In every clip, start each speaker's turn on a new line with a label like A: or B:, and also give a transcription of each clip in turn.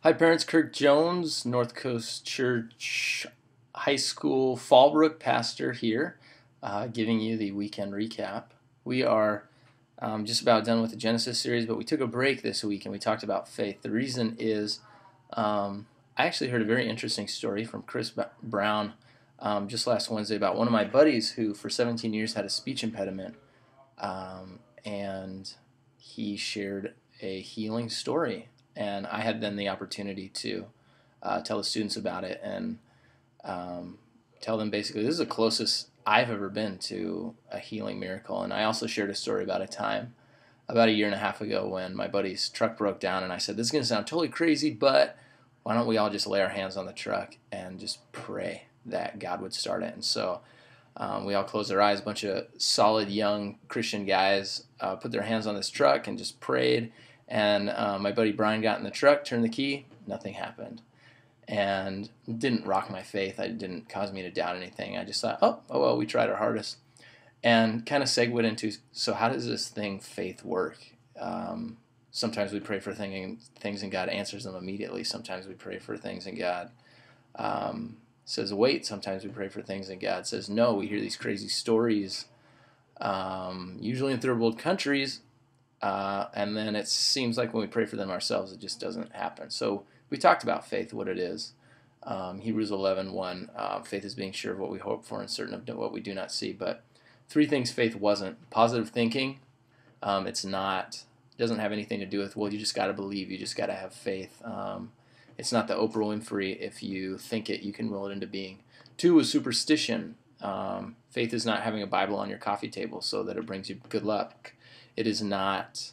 A: Hi, parents. Kirk Jones, North Coast Church High School Fallbrook pastor here, giving you the weekend recap. We are just about done with the Genesis series, but we took a break this week and we talked about faith. The reason is I actually heard a very interesting story from Chris Brown just last Wednesday about one of my buddies who, for 17 years, had a speech impediment, and he shared a healing story. And I had then the opportunity to tell the students about it and tell them basically this is the closest I've ever been to a healing miracle. And I also shared a story about a time about a year and a half ago when my buddy's truck broke down, and I said, this is going to sound totally crazy, but why don't we all just lay our hands on the truck and just pray that God would start it? And so we all closed our eyes. A bunch of solid young Christian guys put their hands on this truck and just prayed. And my buddy Brian got in the truck, turned the key, nothing happened. And it didn't rock my faith. It didn't cause me to doubt anything. I just thought, oh well, we tried our hardest. And kind of segued into, so how does this thing, faith, work? Sometimes we pray for things and God answers them immediately. Sometimes we pray for things and God says wait. Sometimes we pray for things and God says no. We hear these crazy stories, usually in third world countries, and then it seems like when we pray for them ourselves, it just doesn't happen. So we talked about faith, what it is. Hebrews 11:1, faith is being sure of what we hope for and certain of what we do not see. But three things faith wasn't. Positive thinking, it doesn't have anything to do with, well, you just got to believe, you just got to have faith. It's not the Oprah Winfrey, if you think it, you can will it into being. Two was superstition. Faith is not having a Bible on your coffee table so that it brings you good luck. It is not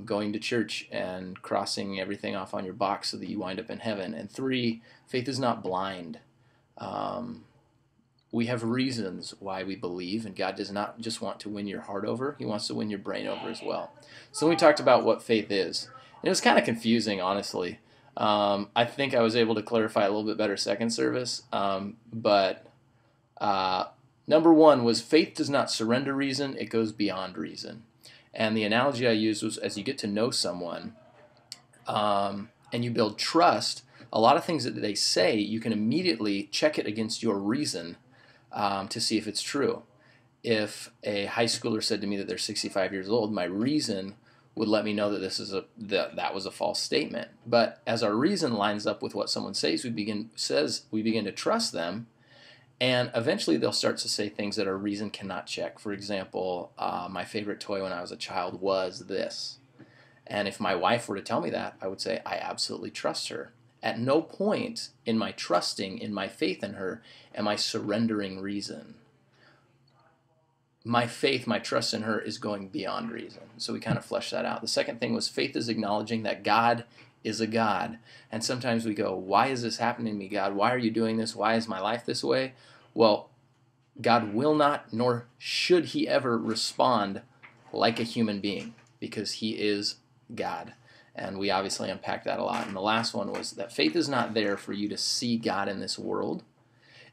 A: going to church and crossing everything off on your box so that you wind up in heaven. And three, faith is not blind. We have reasons why we believe, and God does not just want to win your heart over. He wants to win your brain over as well. So we talked about what faith is. And it was kind of confusing, honestly. I think I was able to clarify a little bit better second service. But number one was faith does not surrender reason. It goes beyond reason. And the analogy I used was as you get to know someone and you build trust, a lot of things that they say, you can immediately check it against your reason to see if it's true. If a high schooler said to me that they're 65 years old, my reason would let me know that that was a false statement. But as our reason lines up with what someone says, we begin to trust them, and eventually they'll start to say things that our reason cannot check. For example, my favorite toy when I was a child was this. And if my wife were to tell me that, I would say, I absolutely trust her. At no point in my trusting, in my faith in her, am I surrendering reason. My faith, my trust in her is going beyond reason. So we kind of fleshed that out. The second thing was faith is acknowledging that God is a God. And sometimes we go, why is this happening to me, God? Why are you doing this? Why is my life this way? Well, God will not, nor should he ever respond like a human being, because he is God. And we obviously unpacked that a lot. And the last one was that faith is not there for you to see God in this world.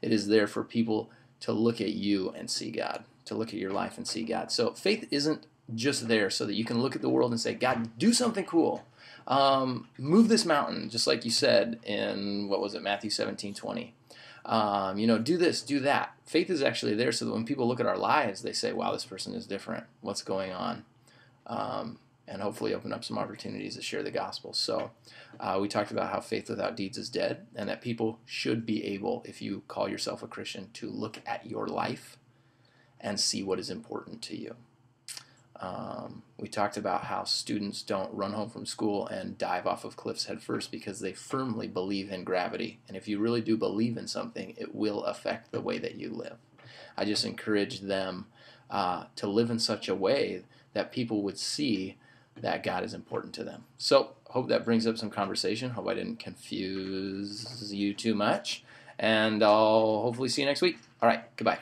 A: It is there for people to look at you and see God, to look at your life and see God. So faith isn't just there so that you can look at the world and say, God, do something cool. Move this mountain, just like you said in, Matthew 17:20. Do this, do that. Faith is actually there so that when people look at our lives, they say, wow, this person is different. What's going on? And hopefully open up some opportunities to share the gospel. So we talked about how faith without deeds is dead, and that people should be able, if you call yourself a Christian, to look at your life and see what is important to you. We talked about how students don't run home from school and dive off of cliffs head first because they firmly believe in gravity. And if you really do believe in something, it will affect the way that you live. I just encourage them to live in such a way that people would see that God is important to them. So hope that brings up some conversation. Hope I didn't confuse you too much. And I'll hopefully see you next week. All right, goodbye.